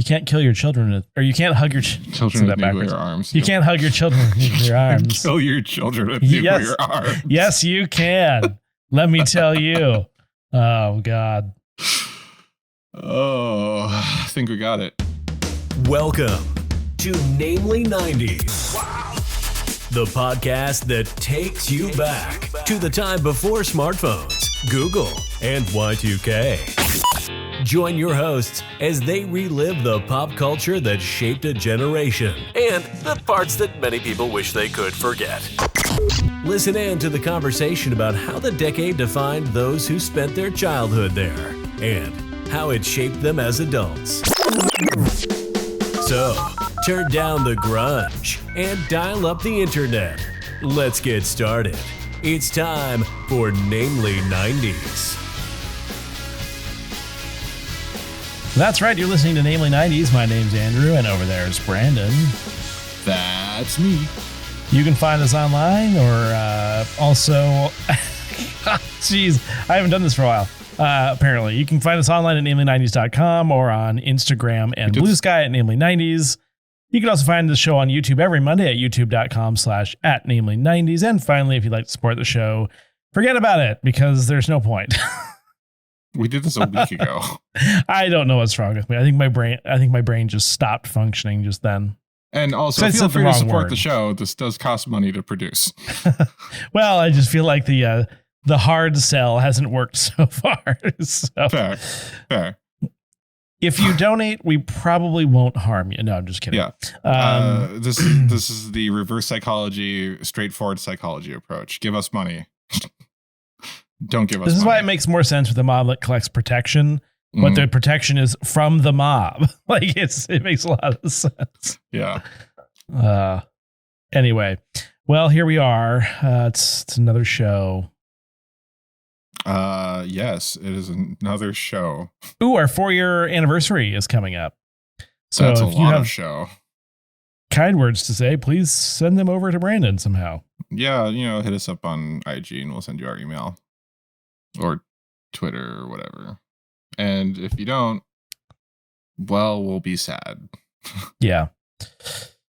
You can't kill your children, or you can't hug your children with nuclear arms. You can't hug your children with nuclear arms. Kill your children with nuclear arms. Yes, you can. Let me tell you. Oh, God. Oh, I think we got it. Welcome to Namely 90s. Wow. The podcast that takes you back to the time before smartphones, Google, and Y2K. Join your hosts as they relive the pop culture that shaped a generation and the parts that many people wish they could forget. Listen in to the conversation about how the decade defined those who spent their childhood there and how it shaped them as adults. So, turn down the grunge and dial up the internet. Let's get started. It's time for Namely 90s. That's right. You're listening to Namely 90s. My name's Andrew, and over there is Brandon. That's me. You can find us online, or also... Jeez, I haven't done this for a while. Apparently, you can find us online at namely90s.com or on Instagram and Bluesky at namely90s. You can also find the show on YouTube every Monday at youtube.com/namely90s. And finally, if you'd like to support the show, forget about it because there's no point. We did this a week ago. I don't know what's wrong with me. I think my brain just stopped functioning just then. And also, feel free to support the show. This does cost money to produce. Well, I just feel like the hard sell hasn't worked so far. So. Fair. If you donate, we probably won't harm you. No, I'm just kidding. Yeah. This is the reverse psychology, straightforward psychology approach. Give us money. Don't give us money. This is why it makes more sense with a mob that collects protection, but the protection is from the mob. Like it makes a lot of sense. Yeah. Anyway, well, here we are. It's another show. Yes, it is another show. Ooh, our 4-year anniversary is coming up. So that's if a lot of show. Kind words to say, please send them over to Brandon somehow. Yeah, hit us up on IG and we'll send you our email or Twitter or whatever. And if you don't, well, we'll be sad. Yeah.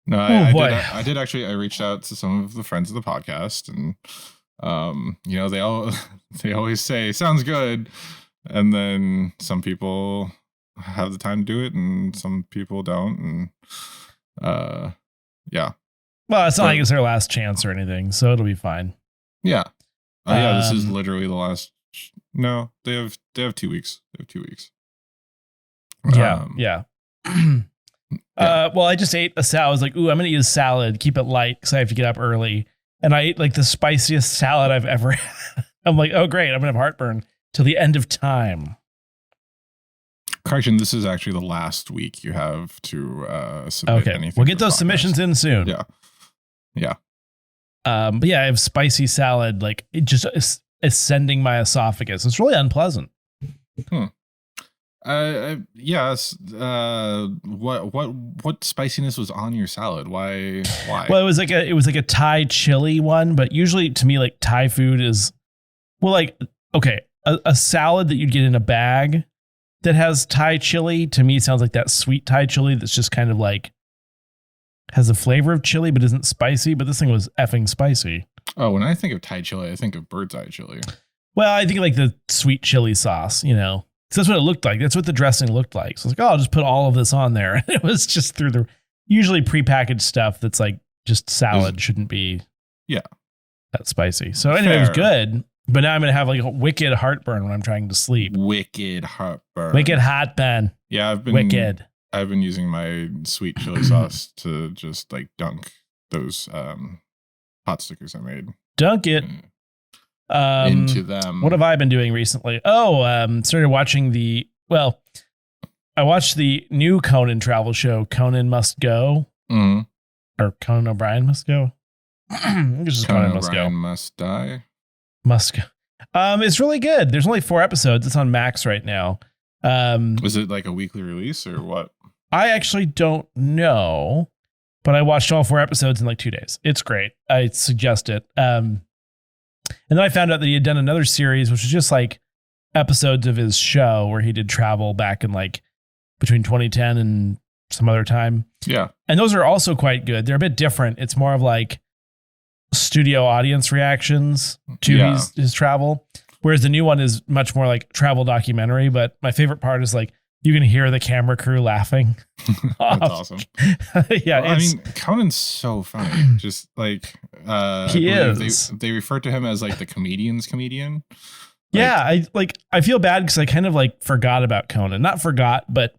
No, I did actually. I reached out to some of the friends of the podcast, and they always say sounds good, and then some people have the time to do it, and some people don't, and yeah. Well, it's not like it's their last chance or anything, so it'll be fine. Yeah. Yeah. This is literally the last. No, they have 2 weeks. They have 2 weeks. Yeah. Yeah. Well, I just ate a salad. I was like, ooh, I'm going to eat a salad, keep it light because I have to get up early. And I ate like the spiciest salad I've ever had. I'm like, oh, great. I'm going to have heartburn till the end of time. Correction, this is actually the last week you have to submit anything. We'll get those submissions in soon. Yeah. But yeah, I have spicy salad. Like it just ascending my esophagus. It's really unpleasant. Yes. What spiciness was on your salad? Why? Well, it was like a Thai chili one, but usually to me, like Thai food is, well, like, okay, a salad that you'd get in a bag that has Thai chili to me sounds like that sweet Thai chili that's just kind of like has the flavor of chili but isn't spicy. But this thing was effing spicy. Oh, when I think of Thai chili, I think of bird's eye chili. Well, I think like the sweet chili sauce, So that's what it looked like. That's what the dressing looked like. So I was like, oh, I'll just put all of this on there. It was just through the usually prepackaged stuff that's like just salad shouldn't be that spicy. So anyway, it was good. But now I'm going to have like a wicked heartburn when I'm trying to sleep. Wicked heartburn. Wicked heartburn. Yeah, I've been using my sweet chili sauce to just like dunk those pot stickers I made. Dunk it. Into them. What have I been doing recently? Started watching I watched the new Conan travel show, Conan Must Go. Or Conan O'Brien Must Go. Conan O'Brien Must Die. Must Go. It's really good. There's only 4 episodes. It's on Max right now. Was it like a weekly release or what? I actually don't know, but I watched all 4 episodes in like 2 days. It's great. I suggest it. And then I found out that he had done another series, which was just like episodes of his show where he did travel back in like between 2010 and some other time. Yeah. And those are also quite good. They're a bit different. It's more of like studio audience reactions to his travel. Whereas the new one is much more like travel documentary. But my favorite part is like, you can hear the camera crew laughing. That's awesome. Yeah. Well, I mean, Conan's so funny. Just like, he is. They refer to him as like the comedian's comedian. Yeah. I feel bad because I kind of like forgot about Conan. Not forgot, but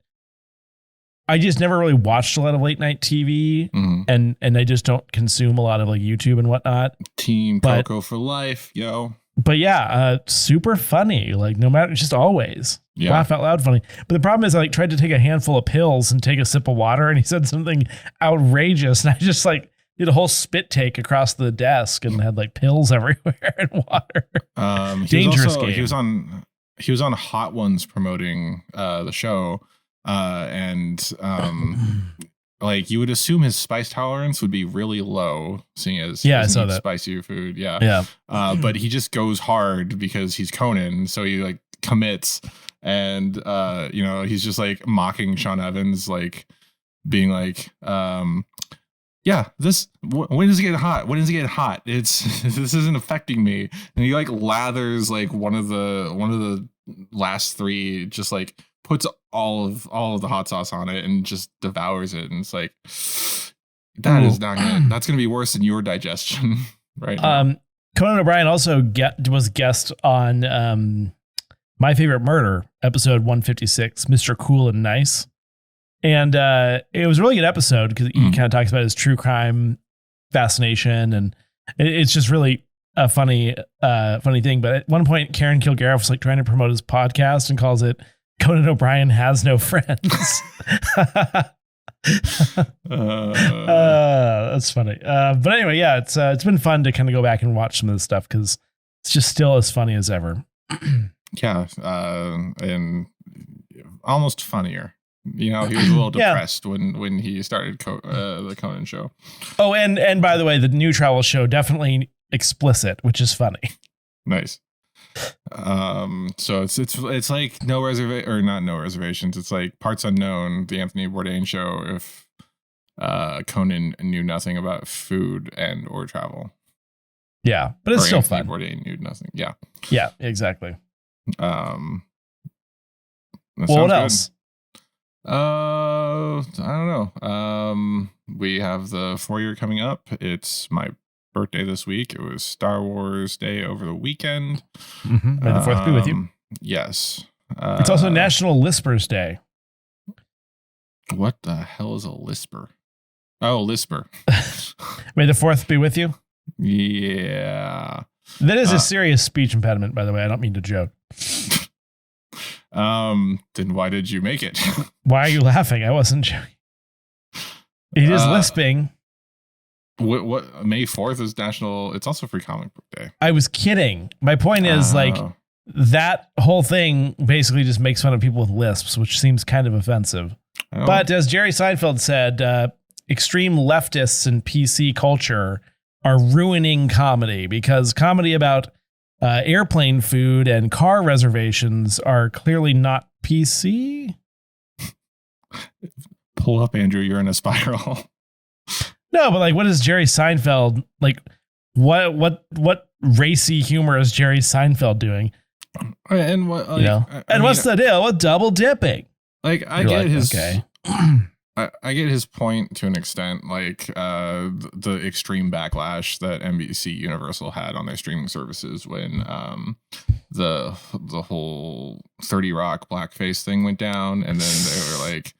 I just never really watched a lot of late night TV, and I just don't consume a lot of like YouTube and whatnot. Team Coco for life, yo. But yeah, super funny. Like no matter, just always laugh out loud funny. But the problem is, I like tried to take a handful of pills and take a sip of water, and he said something outrageous, and I just like did a whole spit take across the desk and had like pills everywhere and water. Dangerous game. He was on Hot Ones promoting the show. Like you would assume his spice tolerance would be really low, seeing as he doesn't eat spicier food. But he just goes hard because he's Conan, so he like commits, and he's just like mocking Sean Evans, like being like, this when does it get hot? When does it get hot? This isn't affecting me. And he like lathers like one of the last three, just like puts all of the hot sauce on it and just devours it, and it's like that is not good. That's gonna be worse than your digestion, right? Conan O'Brien also was guest on My Favorite Murder, episode 156, Mr. Cool and Nice, and it was a really good episode because he kind of talks about his true crime fascination, and it's just really a funny thing. But at one point, Karen Kilgariff was like trying to promote his podcast and calls it Conan O'Brien Has No Friends. That's funny. But anyway, yeah, it's been fun to kind of go back and watch some of this stuff because it's just still as funny as ever. And almost funnier. He was a little depressed when he started the Conan show. Oh, and by the way, the new travel show definitely explicit, which is funny. Nice. So it's like no reservations. It's like Parts Unknown, the Anthony Bourdain show. If Conan knew nothing about food and or travel. Yeah, but it's still fun. Anthony Bourdain knew nothing. Yeah. Yeah, exactly. What else? I don't know. We have the 4-year coming up. It's my birthday this week. It was Star Wars Day over the weekend. May the 4th be with you. Yes. It's also National Lispers Day. What the hell is a lisper? Oh, lisper. May the 4th be with you. Yeah. That is a serious speech impediment, by the way. I don't mean to joke. Then why did you make it? Why are you laughing? I wasn't joking. It is lisping. What May 4th is National. It's also Free Comic Book Day. I was kidding. My point is like that whole thing basically just makes fun of people with lisps, which seems kind of offensive. But as Jerry Seinfeld said, extreme leftists and PC culture are ruining comedy because comedy about airplane food and car reservations are clearly not PC. Pull up, Andrew. You're in a spiral. No, but like, what is Jerry Seinfeld like? What racy humor is Jerry Seinfeld doing? And what what's the deal with double dipping? Like, I get his point to an extent. Like, the extreme backlash that NBC Universal had on their streaming services when the whole 30 Rock blackface thing went down, and then they were like,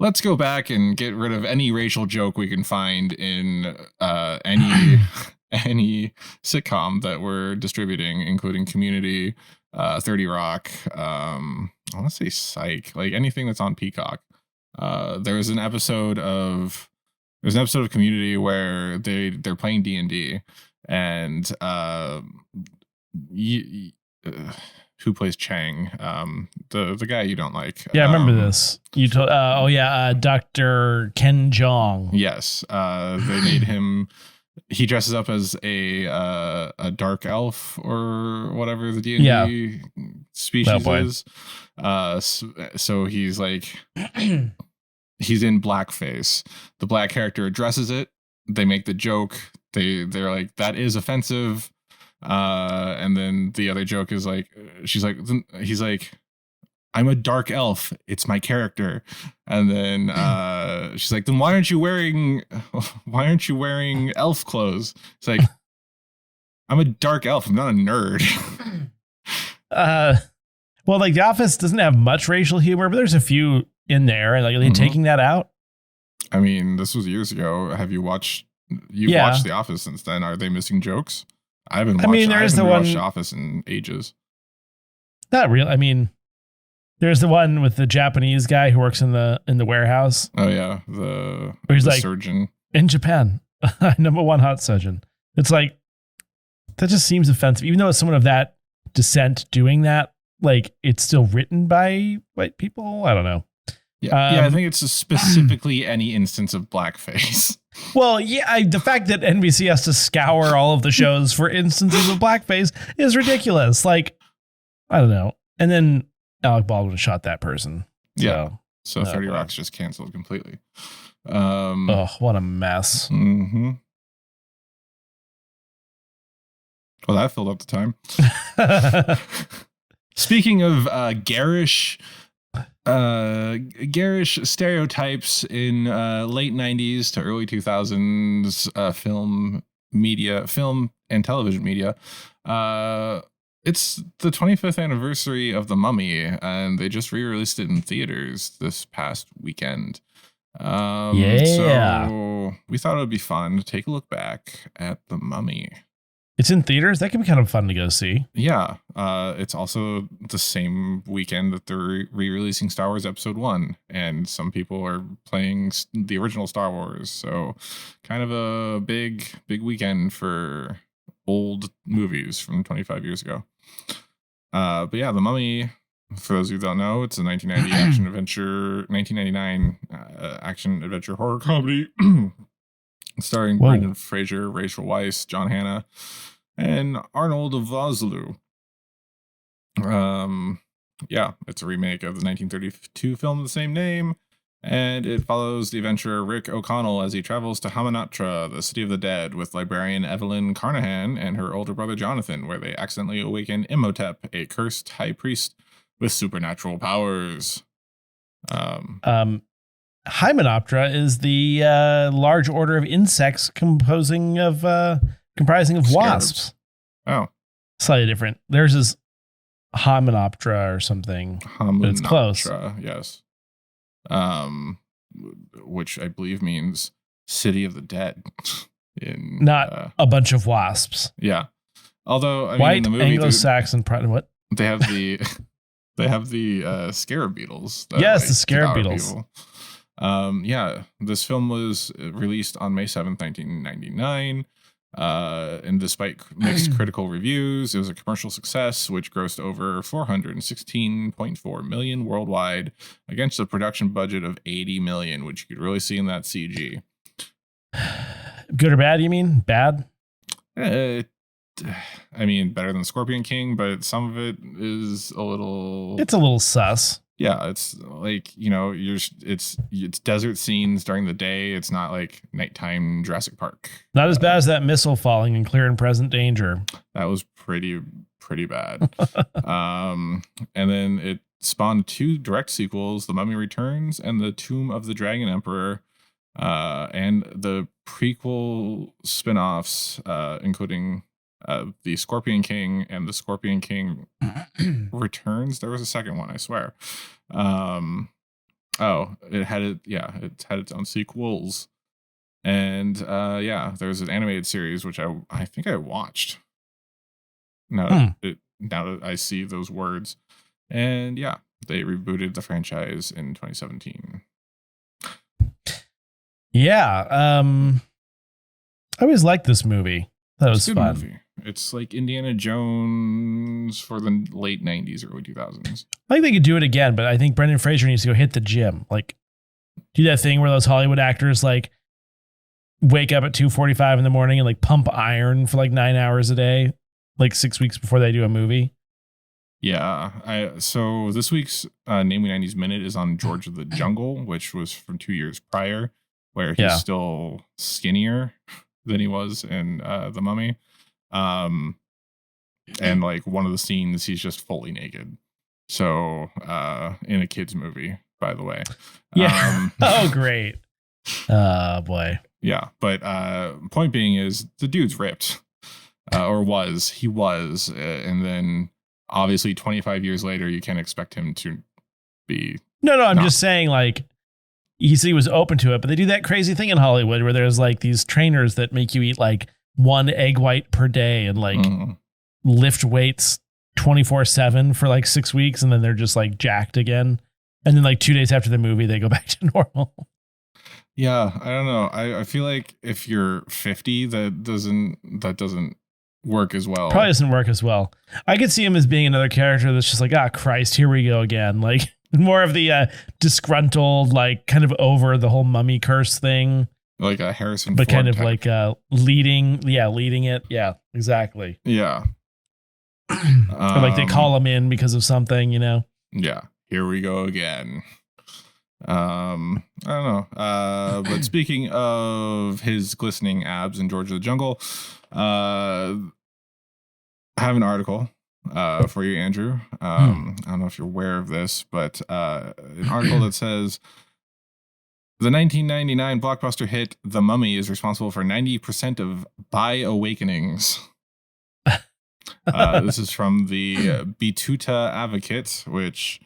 let's go back and get rid of any racial joke we can find in any sitcom that we're distributing, including Community, 30 Rock. I want to say Psych, like anything that's on Peacock. There's an episode of Community where they're playing D&D, and who plays Chang? The guy you don't like. Yeah, I remember this. You told. Dr. Ken Jeong. Yes. They made him he dresses up as a dark elf or whatever the D&D species is. So he's like, he's in blackface. The black character addresses it. They make the joke. They're like, that is offensive. And then the other joke is like, he's like, I'm a dark elf. It's my character. And then she's like, then why aren't you wearing elf clothes? It's like, I'm a dark elf. I'm not a nerd. Well, like The Office doesn't have much racial humor, but there's a few in there. And like, are they taking that out? I mean, this was years ago. Have you watched? You've watched The Office since then. Are they missing jokes? I haven't watched The Office in ages. Not really. I mean, there's the one with the Japanese guy who works in the warehouse. Oh yeah, the like, surgeon in Japan, #1 hot surgeon. It's like, that just seems offensive, even though it's someone of that descent doing that. Like, it's still written by white people. I don't know. Yeah, I think it's specifically any instance of blackface. Well, yeah, the fact that NBC has to scour all of the shows for instances of blackface is ridiculous. Like, I don't know. And then Alec Baldwin shot that person. So 30 Rock's just canceled completely. What a mess. Mm-hmm. Well, that filled up the time. Speaking of garish stereotypes in late 90s to early 2000s film and television media, it's the 25th anniversary of The Mummy, and they just re-released it in theaters this past weekend. So we thought it would be fun to take a look back at The Mummy. It's in theaters? That could be kind of fun to go see. Yeah. It's also the same weekend that they're re-releasing Star Wars Episode 1, and some people are playing the original Star Wars. So kind of a big weekend for old movies from 25 years ago. But yeah, The Mummy, for those who don't know, it's a 1999 action adventure horror comedy starring Brendan Fraser, Rachel Weisz, John Hannah, and Arnold Vosloo. It's a remake of the 1932 film of the same name, and it follows the adventurer Rick O'Connell as he travels to Hamunaptra, the city of the dead, with librarian Evelyn Carnahan and her older brother Jonathan, where they accidentally awaken Imhotep, a cursed high priest with supernatural powers. Hymenoptera is the large order of insects comprising of wasps. Oh, slightly different. Theirs is Hymenoptera or something. But it's close. Yes. Which I believe means city of the dead. Not a bunch of wasps. Yeah. Although white in the movie, Anglo-Saxon what? They have the scarab beetles. Yes, the scarab beetles. People. This film was released on May 7th, 1999. And despite mixed critical reviews, it was a commercial success, which grossed over $416.4 million worldwide against a production budget of $80 million, which you could really see in that CG. Good or bad, you mean? Bad? I mean, better than Scorpion King, but some of it is a little... It's a little sus. Yeah, it's like, it's desert scenes during the day. It's not like nighttime Jurassic Park. Not as bad as that missile falling in Clear and Present Danger. That was pretty bad. And then it spawned 2 direct sequels, The Mummy Returns and The Tomb of the Dragon Emperor, and the prequel spin-offs, including the Scorpion King and the Scorpion King Returns. There was a second one, I swear. It had its own sequels. And there's an animated series which I think I watched. Now that I see those words. And they rebooted the franchise in 2017. Yeah, I always liked this movie. That was fun. Movie. It's like Indiana Jones for the late 90s, early 2000s. I think they could do it again, but I think Brendan Fraser needs to go hit the gym. Like, do that thing where those Hollywood actors, like, wake up at 2:45 in the morning and like pump iron for like 9 hours a day, like 6 weeks before they do a movie. Yeah. So this week's Namely 90s Minute is on George of the Jungle, which was from 2 years prior, where he's still skinnier than he was in The Mummy. And like one of the scenes, he's just fully naked. So in a kid's movie, by the way. Yeah. Oh, great. Oh, boy. Yeah. But point being is the dude's ripped or was. He was. And then obviously 25 years later, you can't expect him to be. No, I'm just saying like he said he was open to it, but they do that crazy thing in Hollywood where there's like these trainers that make you eat like one egg white per day and like lift weights 24/7 for like 6 weeks. And then they're just like jacked again. And then like 2 days after the movie, they go back to normal. Yeah. I don't know. I feel like if you're 50, that doesn't work as well. Probably doesn't work as well. I could see him as being another character that's just like, Christ, here we go again. Like more of the disgruntled, like kind of over the whole mummy curse thing. Like a Harrison but Ford kind of type. like leading it. Yeah, exactly. Yeah. Or like they call him in because of something, you know? Yeah. Here we go again. I don't know. But speaking of his glistening abs in George of the Jungle, I have an article for you, Andrew. I don't know if you're aware of this, but an article that says the 1999 blockbuster hit The Mummy is responsible for 90% of bi awakenings. This is from the Bituta Advocate, which,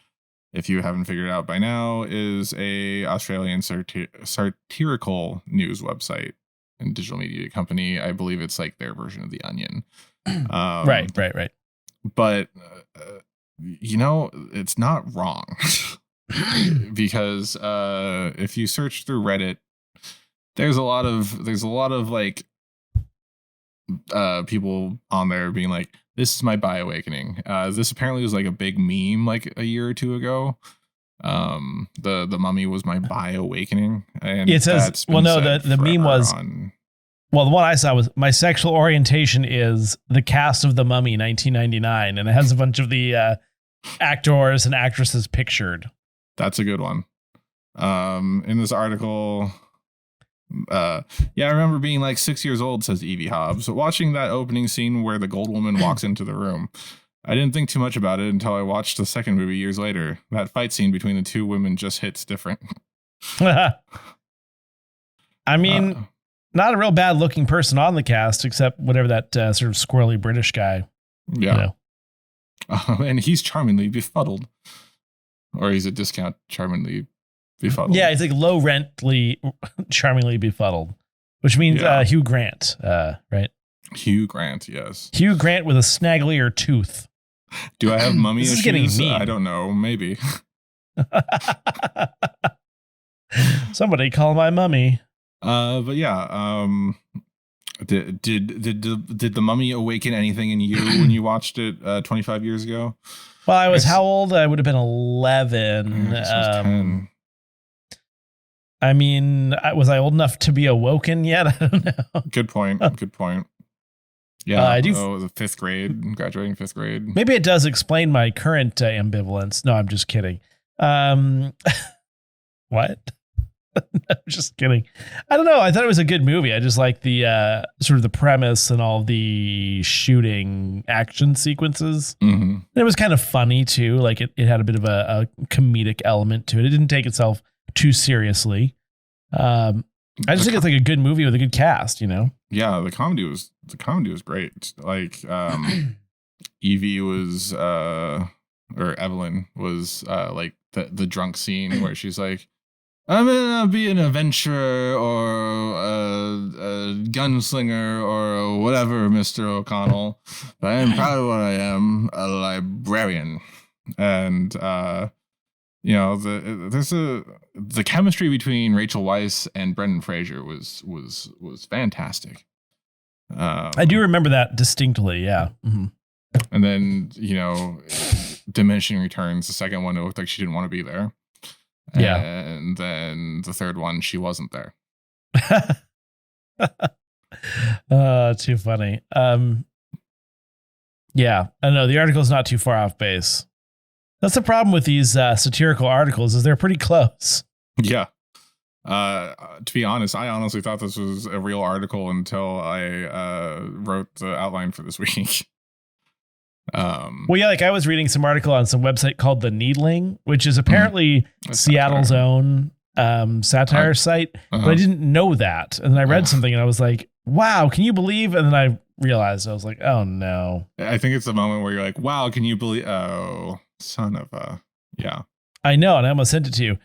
if you haven't figured it out by now, is a Australian satirical news website and digital media company. I believe it's like their version of The Onion. Right. But you know, it's not wrong because if you search through Reddit, there's a lot of like people on there being like, this is my bi awakening. This apparently was like a big meme like a year or two ago. The Mummy was my bi awakening, and it says, well, no, the meme was well, the one I saw was my sexual orientation is the cast of The Mummy 1999, and it has a bunch of the actors and actresses pictured. That's a good one. In this article, I remember being like 6 years old, says Evie Hobbs, watching that opening scene where the gold woman walks into the room. I didn't think too much about it until I watched the second movie years later. That fight scene between the two women just hits different. I mean, not a real bad looking person on the cast, except whatever that sort of squirrely British guy. Yeah. You know. And he's charmingly befuddled. Or he's a discount charmingly befuddled. Yeah, he's like low rently charmingly befuddled, which means Hugh Grant, right? Hugh Grant, yes. Hugh Grant with a snagglier tooth. Do I have mummy issues? Getting mean. I don't know. Maybe. Somebody call my mummy. But yeah, did the Mummy awaken anything in you when you watched it 25 years ago? Well, I was how old? I would have been 11. I 10. I mean, was I old enough to be awoken yet? I don't know. Good point. Yeah, I do. The 5th grade, graduating 5th grade. Maybe it does explain my current ambivalence. No, I'm just kidding. What? I'm just kidding. I don't know. I thought it was a good movie. I just like the sort of the premise and all the shooting action sequences. Mm-hmm. And it was kind of funny too. Like it had a bit of a comedic element to it. It didn't take itself too seriously. I just think it's like a good movie with a good cast, you know? Yeah, the comedy was great. Like Evie was or Evelyn was like the drunk scene where she's like, I'm gonna be an adventurer or a gunslinger or whatever, Mr. O'Connell. But I am proud of what I am, a librarian. And you know, the chemistry between Rachel Weisz and Brendan Fraser was fantastic. I do remember that distinctly, yeah. Mm-hmm. And then, you know, diminishing returns, the second one, it looked like she didn't want to be there. Yeah. And then the third one, she wasn't there. Too funny. Yeah, I know the article's not too far off base. That's the problem with these satirical articles is they're pretty close. Yeah. To be honest, I honestly thought this was a real article until I wrote the outline for this week. Well, yeah, like I was reading some article on some website called The Needling, which is apparently Seattle's own satire site, but I didn't know that. And then I read something and I was like, wow, can you believe? And then I realized, I was like, oh no. I think it's the moment where you're like, wow, can you believe? Oh, son of a, yeah. I know, and I almost sent it to you.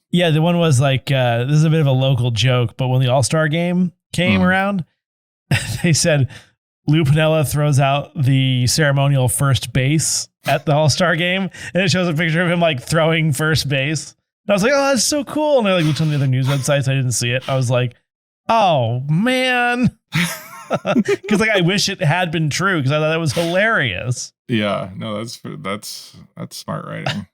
Yeah, the one was like, this is a bit of a local joke, but when the All-Star game came around, they said Lou Piniella throws out the ceremonial first base at the All-Star game, and it shows a picture of him like throwing first base. And I was like, oh, that's so cool. And I like looked on the other news websites, I didn't see it. I was like, oh man. Because like I wish it had been true because I thought that was hilarious. Yeah, no, that's smart writing.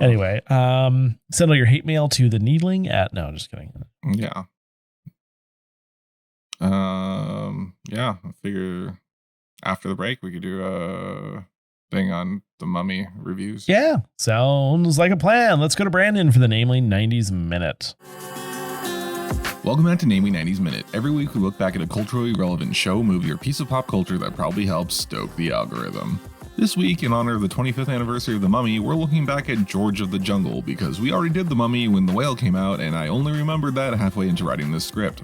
Anyway, send all your hate mail to the Needling at no, just kidding. Yeah. Yeah, I figure after the break we could do a thing on the Mummy reviews. Yeah, sounds like a plan. Let's go to Brandon for the Namely 90s Minute. Welcome back to Namely 90s Minute. Every week we look back at a culturally relevant show, movie, or piece of pop culture that probably helps stoke the algorithm. This week, in honor of the 25th anniversary of The Mummy, we're looking back at George of the Jungle because we already did The Mummy when The Whale came out, and I only remembered that halfway into writing this script.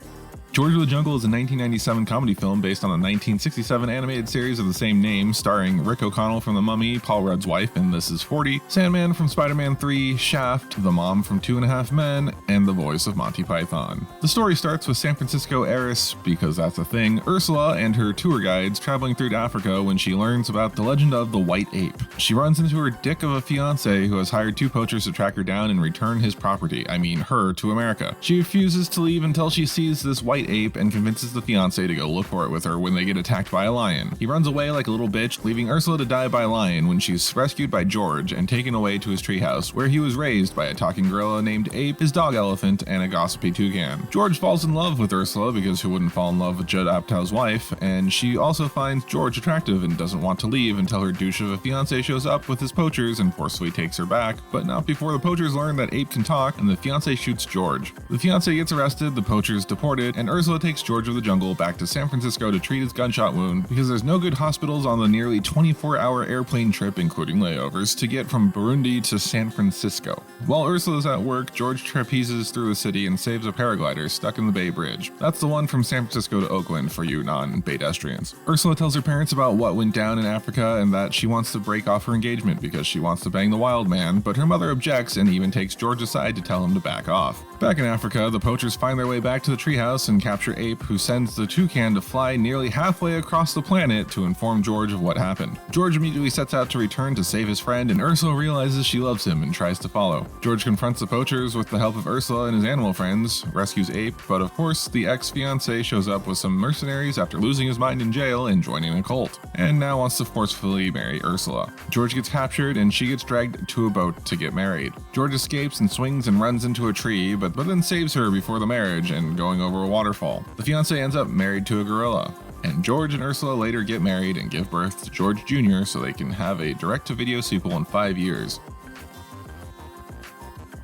George of the Jungle is a 1997 comedy film based on a 1967 animated series of the same name, starring Rick O'Connell from The Mummy, Paul Rudd's wife in This Is 40, Sandman from Spider-Man 3, Shaft, the mom from 2.5 Men, and the voice of Monty Python. The story starts with San Francisco heiress, because that's a thing, Ursula and her tour guides traveling through Africa when she learns about the legend of the White Ape. She runs into her dick of a fiancé who has hired 2 poachers to track her down and return his property, her, to America. She refuses to leave until she sees this white ape and convinces the fiancé to go look for it with her when they get attacked by a lion. He runs away like a little bitch, leaving Ursula to die by a lion when she's rescued by George and taken away to his treehouse, where he was raised by a talking gorilla named Ape, his dog Elephant, and a gossipy toucan. George falls in love with Ursula because who wouldn't fall in love with Judd Apatow's wife, and she also finds George attractive and doesn't want to leave until her douche of a fiancé shows up with his poachers and forcefully takes her back, but not before the poachers learn that Ape can talk and the fiancé shoots George. The fiancé gets arrested, the poachers deported, and Ursula takes George of the Jungle back to San Francisco to treat his gunshot wound because there's no good hospitals on the nearly 24-hour airplane trip, including layovers, to get from Burundi to San Francisco. While Ursula's at work, George trapezes through the city and saves a paraglider stuck in the Bay Bridge. That's the one from San Francisco to Oakland for you non-Baydestrians. Ursula tells her parents about what went down in Africa and that she wants to break off her engagement because she wants to bang the wild man, but her mother objects and even takes George aside to tell him to back off. Back in Africa, the poachers find their way back to the treehouse and capture Ape, who sends the toucan to fly nearly halfway across the planet to inform George of what happened. George immediately sets out to return to save his friend, and Ursula realizes she loves him and tries to follow. George confronts the poachers with the help of Ursula and his animal friends, rescues Ape, but of course, the ex-fiancé shows up with some mercenaries after losing his mind in jail and joining a cult, and now wants to forcefully marry Ursula. George gets captured, and she gets dragged to a boat to get married. George escapes and swings and runs into a tree, but then saves her before the marriage and going over a waterfall. The fiancé ends up married to a gorilla, and George and Ursula later get married and give birth to George Jr. so they can have a direct-to-video sequel in 5 years.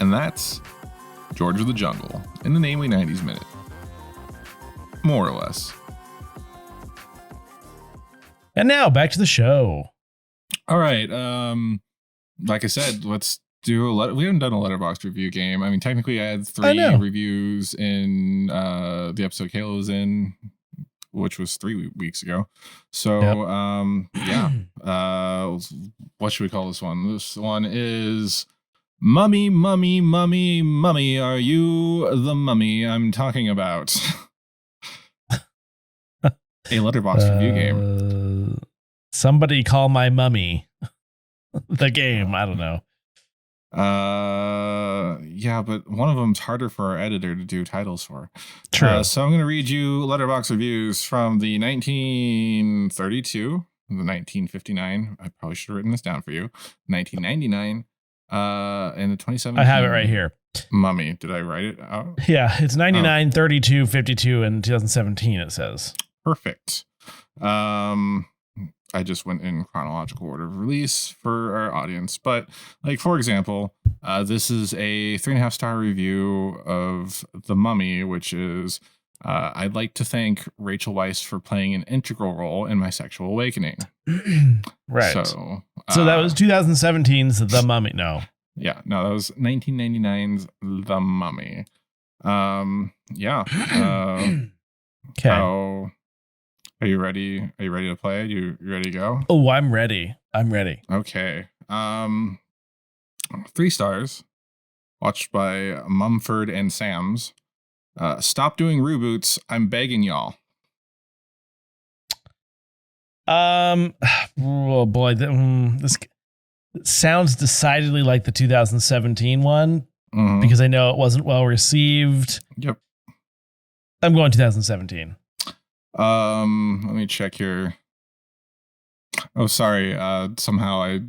And that's George of the Jungle in the Namely 90s Minute. More or less. And now back to the show. All right. Like I said, let's do we haven't done a Letterboxd review game. I mean, technically I had 3 reviews in the episode Kayla was in, which was 3 weeks ago. So what should we call this one? This one is Mummy, Mummy, Mummy, Mummy, are you the mummy I'm talking about? A Letterboxd review game. Somebody call my mummy. The game, I don't know. Yeah, but one of them's harder for our editor to do titles for. True. So I'm going to read you Letterboxd reviews from the 1932, the 1959. I probably should have written this down for you. 1999, In the 2017, I have it right here. Mummy. Did I write it out? Yeah, it's 99, 32, 52, and 2017. It says perfect. I just went in chronological order of release for our audience, but like for example, this is a 3.5 star review of The Mummy, which is I'd like to thank Rachel Weisz for playing an integral role in my sexual awakening. Right. So that was 2017's The Mummy. No. Yeah, no, that was 1999's The Mummy. Yeah. Okay. Are you ready? Are you ready to play? You ready to go? Oh, I'm ready. Okay. 3 stars. Watched by Mumford and Sam's. Stop doing reboots. I'm begging y'all. Oh boy, this sounds decidedly like the 2017 one because I know it wasn't well received. Yep. I'm going 2017. Let me check here. Oh, sorry. Somehow I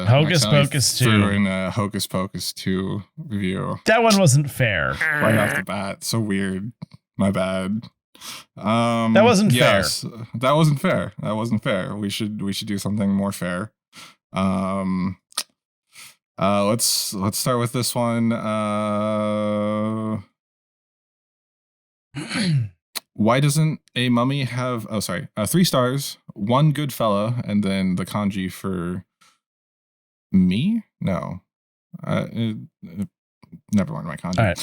Hocus Pocus 2 threw in a Hocus Pocus 2 review. That one wasn't fair. Right off the bat. So weird. My bad. That wasn't fair. That wasn't fair. That wasn't fair. We should do something more fair. Let's start with this one. Why doesn't a mummy have 3 stars, 1 good fella, and then the kanji for me? No. Never learned my kanji. All right.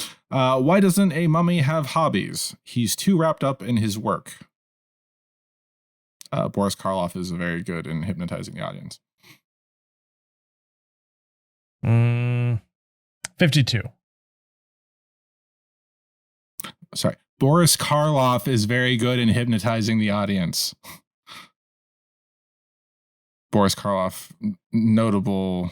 Why doesn't a mummy have hobbies? He's too wrapped up in his work. Boris Karloff is very good in hypnotizing the audience. 52. Sorry. Boris Karloff is very good in hypnotizing the audience. Boris Karloff, notable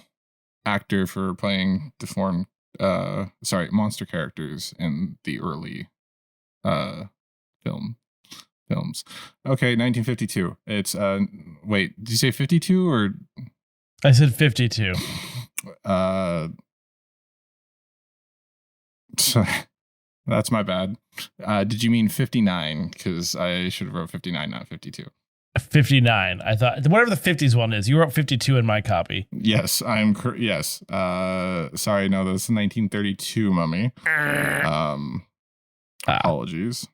actor for playing deformed, monster characters in the early films. Okay, 1952. It's wait, did you say 52 or? I said 52. That's my bad. Did you mean 59? Because I should have wrote 59, not 52. 59. I thought whatever the 50s one is. You wrote 52 in my copy. Yes, yes. Sorry, no, that's the 1932 Mummy. Apologies.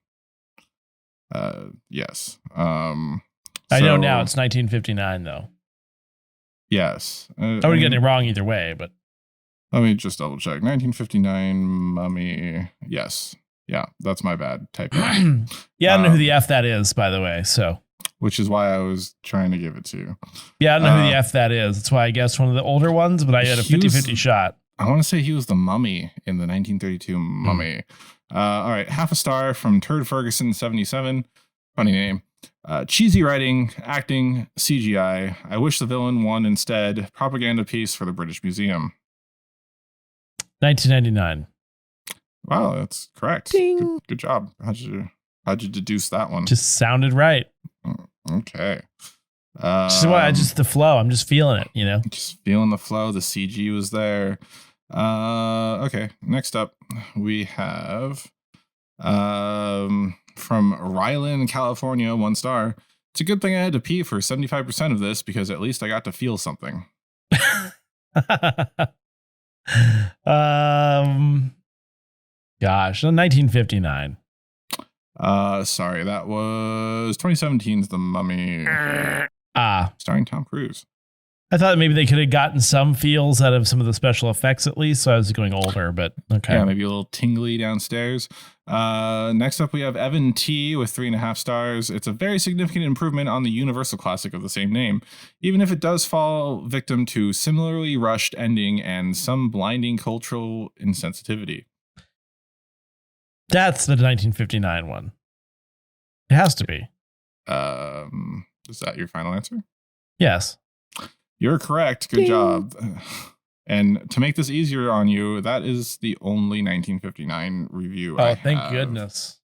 Yes. I know now it's 1959 though. Yes. I would get it wrong either way, but let me just double check. 1959 Mummy. Yes. Yeah, that's my bad typing. Yeah, I don't know who the F that is, by the way. So, which is why I was trying to give it to you. Yeah, I don't know who the F that is. That's why I guessed one of the older ones, but I had a 50-50 shot. I want to say he was the mummy in the 1932 Mummy. All right, half a star from Turd Ferguson 77. Funny name. Cheesy writing, acting, CGI. I wish the villain won instead. Propaganda piece for the British Museum. 1999. Wow, that's correct. Good job. How'd you deduce that one? Just sounded right. Okay. Just the flow. I'm just feeling it, you know? Just feeling the flow. The CG was there. Okay. Next up, we have from Ryland, California, 1 star. It's a good thing I had to pee for 75% of this because at least I got to feel something. Gosh, 1959. Sorry, that was 2017's The Mummy. Starring Tom Cruise. I thought maybe they could have gotten some feels out of some of the special effects at least, so I was going older, but okay. Yeah, maybe a little tingly downstairs. Next up, we have Evan T. with 3.5 stars. It's a very significant improvement on the Universal classic of the same name, even if it does fall victim to similarly rushed ending and some blinding cultural insensitivity. That's the 1959 one. It has to be. Is that your final answer? Yes. You're correct. Good job. And to make this easier on you, that is the only 1959 review I have. Thank goodness.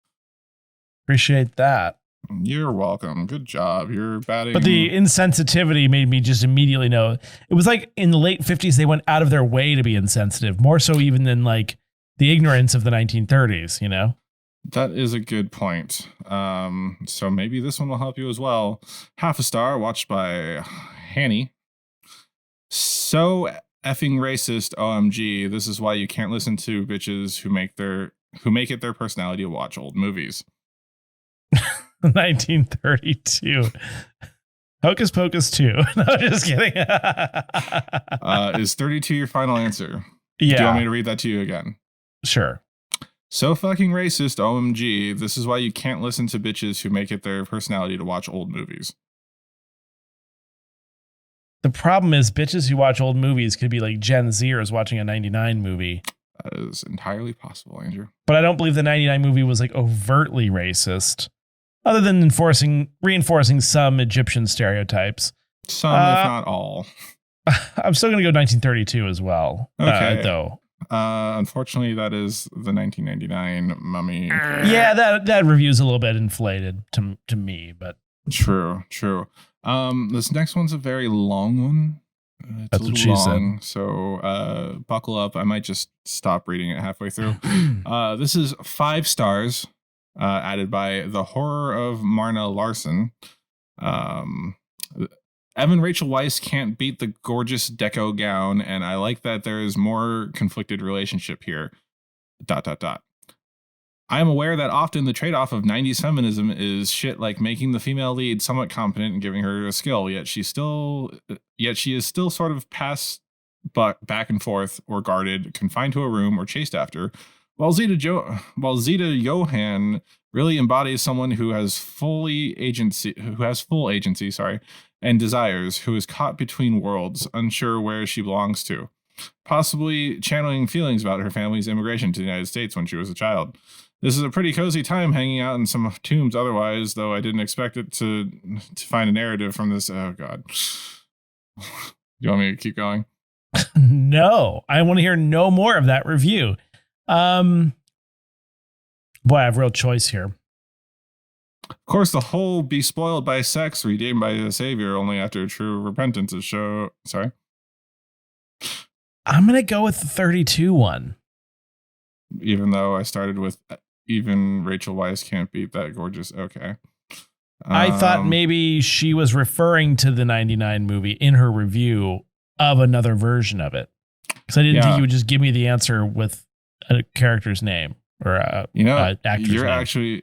Appreciate that. You're welcome. Good job. You're batting. But the insensitivity made me just immediately know. It was like in the late 50s, they went out of their way to be insensitive, more so even than like the ignorance of the 1930s, you know? That is a good point. So maybe this one will help you as well. Half a star, watched by Hanny. So effing racist, OMG. This is why you can't listen to bitches who make it their personality to watch old movies. 1932. Hocus Pocus 2. No, just kidding. Is 32 your final answer? Yeah. Do you want me to read that to you again? Sure. So fucking racist, OMG. This is why you can't listen to bitches who make it their personality to watch old movies. The problem is bitches who watch old movies could be like Gen Zers watching a 99 movie. That is entirely possible, Andrew. But I don't believe the 99 movie was like overtly racist, other than reinforcing some Egyptian stereotypes. Some, if not all. I'm still going to go 1932 as well. Okay. Though. Unfortunately, that is the 1999 Mummy. Yeah, that review's a little bit inflated to me, but True. This next one's a very long one. That's what she said. So buckle up. I might just stop reading it halfway through. This is 5 stars, added by The Horror of Marna Larson. Evan Rachel Weisz can't beat the gorgeous deco gown, and I like that there is more conflicted relationship here. ... I am aware that often the trade-off of 90s feminism is shit like making the female lead somewhat competent and giving her a skill, yet she is still sort of passed back and forth or guarded, confined to a room, or chased after, while Zeta Johann really embodies someone who has full agency, and desires, who is caught between worlds, unsure where she belongs to, possibly channeling feelings about her family's immigration to the United States when she was a child. This is a pretty cozy time hanging out in some tombs otherwise, though I didn't expect it to find a narrative from this. Oh, God. You want me to keep going? No, I want to hear no more of that review. Boy, I have real choice here. Of course, the whole be spoiled by sex, redeemed by the Savior only after true repentance is Sorry? I'm going to go with the 32 one. Even though I started with even Rachel Weisz can't beat that gorgeous. Okay. I thought maybe she was referring to the 99 movie in her review of another version of it. Because I didn't think you would just give me the answer with a character's name or actor's name.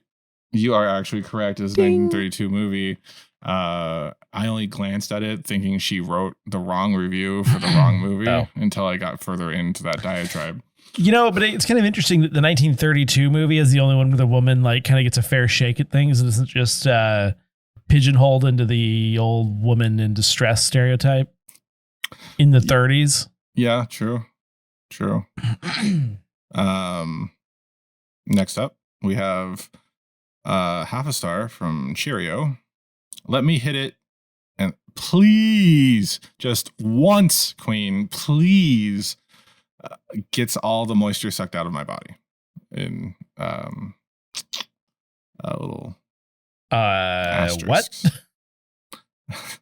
You are actually correct. It's a 1932 movie. I only glanced at it thinking she wrote the wrong review for the wrong movie until I got further into that diatribe. But it's kind of interesting that the 1932 movie is the only one where the woman like kind of gets a fair shake at things. It isn't just pigeonholed into the old woman in distress stereotype in the 30s. Yeah, true. Next up, we have half a star from Cheerio. Let me hit it, and please, just once, Queen, please, gets all the moisture sucked out of my body. In a little asterisks. What?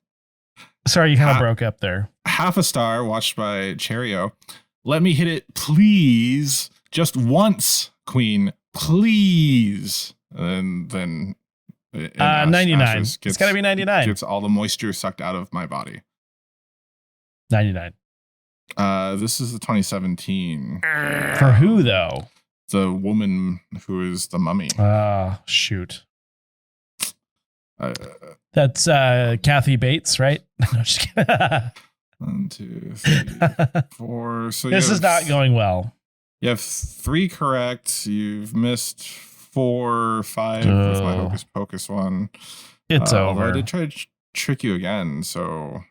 Sorry, you kind of broke up there. Half a star, watched by Cheerio. Let me hit it, please, just once, Queen, please. And then 99. It's got to be 99. Gets all the moisture sucked out of my body. 99. This is the 2017. For who, though? The woman who is the mummy. Shoot. That's Kathy Bates, right? No, just kidding. 1, 2, 3, 4. So this is not going well. You have 3 correct. You've missed 4, 5 with my Hocus Pocus one. It's over. I did try to trick you again, so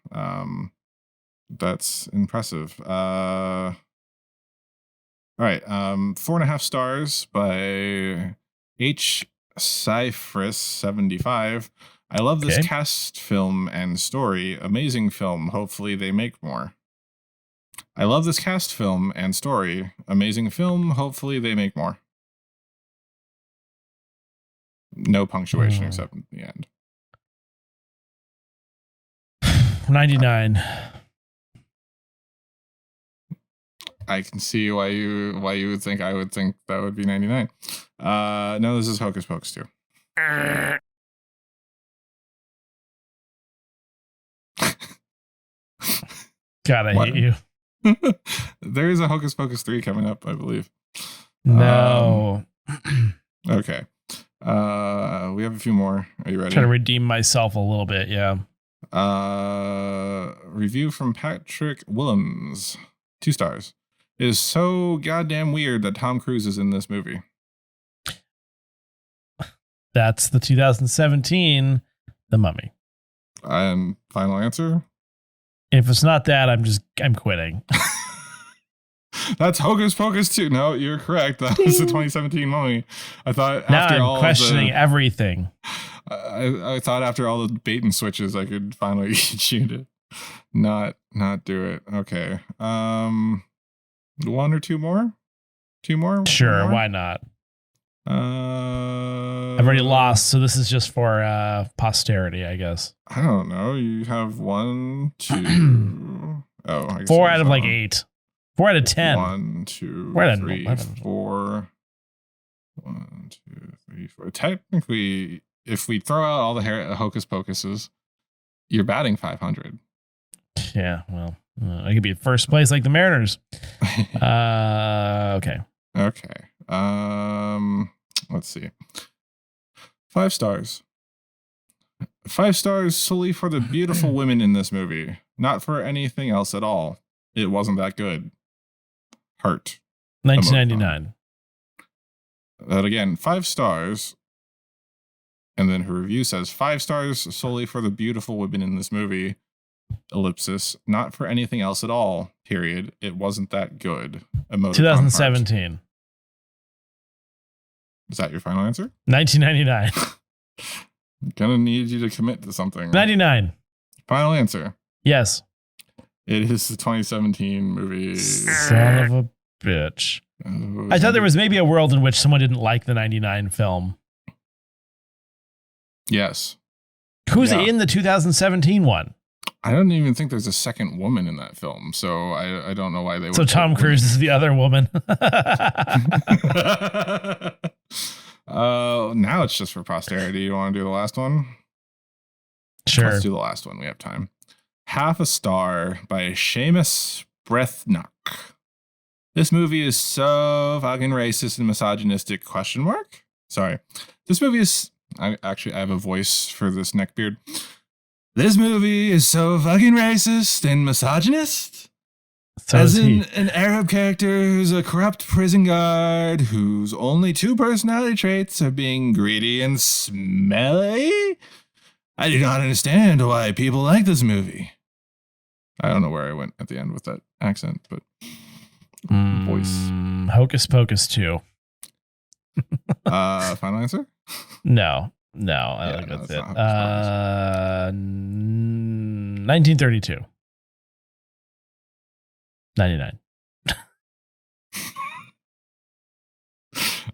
that's impressive. All right, 4.5 stars by H. Cyphris 75. I love this cast, film, and story. Amazing film. Hopefully they make more. I love this cast, film, and story. Amazing film. Hopefully they make more. No punctuation except at the end. 99. I can see why you would think I would think that would be 99. No, this is Hocus Pocus 2. God, I hate you. There is a Hocus Pocus 3 coming up, I believe. No. Okay. We have a few more. Are you ready? Trying to redeem myself a little bit, yeah. Review from Patrick Willems. 2 stars. It is so goddamn weird that Tom Cruise is in this movie. That's the 2017 The Mummy. Final answer? If it's not that, I'm quitting. That's Hocus Pocus 2. No, you're correct. That was the 2017 Mummy. I thought now after I'm questioning everything. I thought after all the bait and switches, I could finally shoot it. Not do it. Okay. 1 or 2 more? 2 more? Sure, more? why not? I've already lost, so this is just for posterity, I guess. I don't know. You have 1, 2. Oh, I guess 4 out of like 8. 4 out of 10. 1, 2, 3, 4. 1, 2, 3, 4. Technically, if we throw out all the Hocus Pocuses, you're batting 500. Yeah, well, I could be at first place like the Mariners. Okay. Let's see. 5 stars. 5 stars solely for the beautiful women in this movie, not for anything else at all. It wasn't that good. Heart. 1999. That again, 5 stars. And then her review says 5 stars solely for the beautiful women in this movie. Ellipsis. Not for anything else at all. Period. It wasn't that good. 2017. Is that your final answer? 1999. Gonna need you to commit to something. 99. Final answer. Yes. It is the 2017 movie. Son of a bitch. I thought there was maybe a world in which someone didn't like the 99 film. Yes. Who's in the 2017 one? I don't even think there's a second woman in that film, so I don't know why they would. So Tom Cruise is the other woman. Now it's just for posterity. You want to do the last one? Sure. Let's do the last one. We have time. 1/2 star by Seamus Brethnock. This movie is so fucking racist and misogynistic, ? Sorry. This movie is... I have a voice for this neckbeard. This movie is so fucking racist and misogynist. So as in an Arab character who's a corrupt prison guard whose only 2 personality traits are being greedy and smelly. I do not understand why people like this movie. I don't know where I went at the end with that accent, but voice. Hocus Pocus 2. Final answer? No, I think that's it. 1932. 99.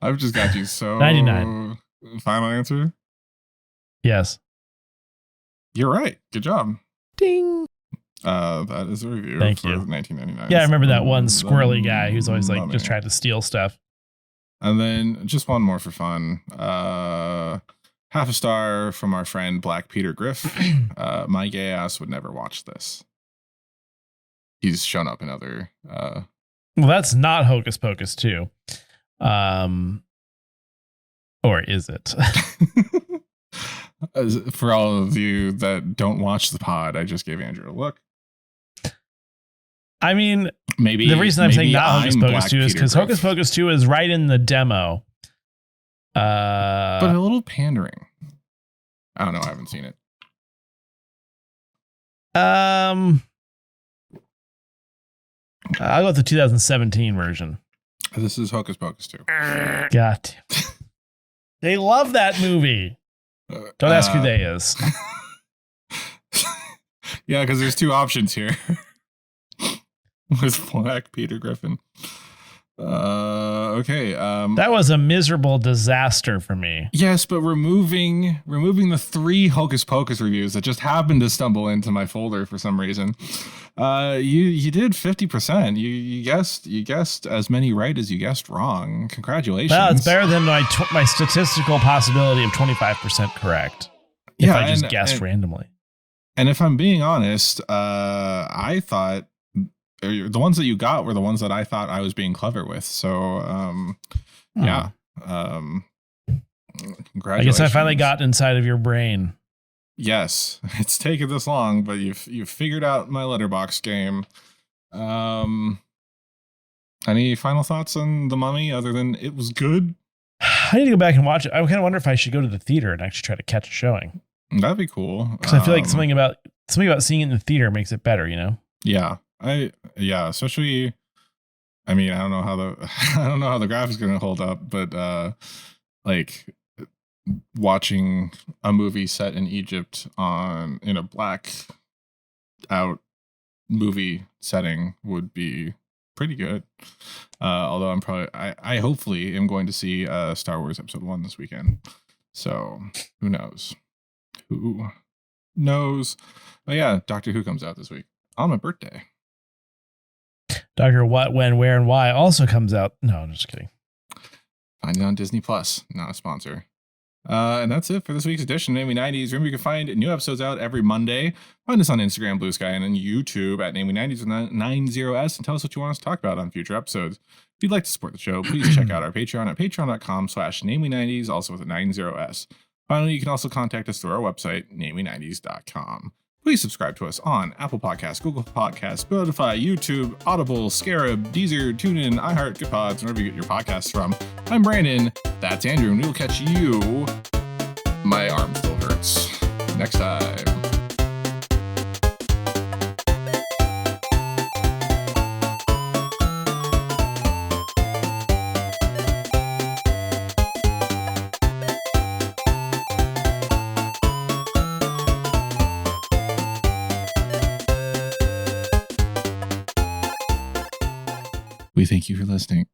I've just got you so 99. Final answer? Yes. You're right. Good job. Ding. That is a review. Thank for you. 1999. Yeah, I remember that one squirrely guy who's always like just trying to steal stuff. And then just one more for fun. 1/2 star from our friend Black Peter Griff. My gay ass would never watch this. He's shown up in other. Well, that's not Hocus Pocus 2. Or is it? For all of you that don't watch the pod, I just gave Andrew a look. I mean, maybe the reason I'm saying not Hocus Pocus Black 2 is because Peter Hocus Pocus 2 is right in the demo. But a little pandering. I don't know. I haven't seen it. I'll go with the 2017 version. This is Hocus Pocus 2. God. They love that movie. Don't ask who they is. Yeah, because there's 2 options here. With Black Peter Griffin. Okay. That was a miserable disaster for me. Yes, but removing the 3 Hocus Pocus reviews that just happened to stumble into my folder for some reason, you did 50%. You guessed as many right as you guessed wrong. Congratulations. Well, it's better than my statistical possibility of 25% correct. If I just guessed randomly. And if I'm being honest, I thought the ones that you got were the ones that I thought I was being clever with. So, yeah. Congratulations. I guess I finally got inside of your brain. Yes, it's taken this long, but you've figured out my Letterboxd game. Any final thoughts on The Mummy other than it was good? I need to go back and watch it. I kind of wonder if I should go to the theater and actually try to catch a showing. That'd be cool. Because I feel like something about seeing it in the theater makes it better, you know? Yeah. Especially, I mean, I don't know how the graphics is going to hold up, but like watching a movie set in Egypt in a black out movie setting would be pretty good. Although I hopefully am going to see Star Wars Episode 1 this weekend. So who knows? Who knows? Oh yeah, Doctor Who comes out this week on my birthday. Doctor What, When, Where, and Why also comes out. No, I'm just kidding. Find it on Disney Plus, not a sponsor. And that's it for this week's edition of Namely 90s. Remember, you can find new episodes out every Monday. Find us on Instagram, Bluesky, and on YouTube at Namely 90s with 90s, and tell us what you want us to talk about on future episodes. If you'd like to support the show, please check out our Patreon at patreon.com/Namely90s, also with a 90s. Finally, you can also contact us through our website, namely90s.com. Please subscribe to us on Apple Podcasts, Google Podcasts, Spotify, YouTube, Audible, Scarab, Deezer, TuneIn, iHeart, GoodPods, wherever you get your podcasts from. I'm Brandon. That's Andrew, and we will catch you. My arm still hurts. Next time. We thank you for listening.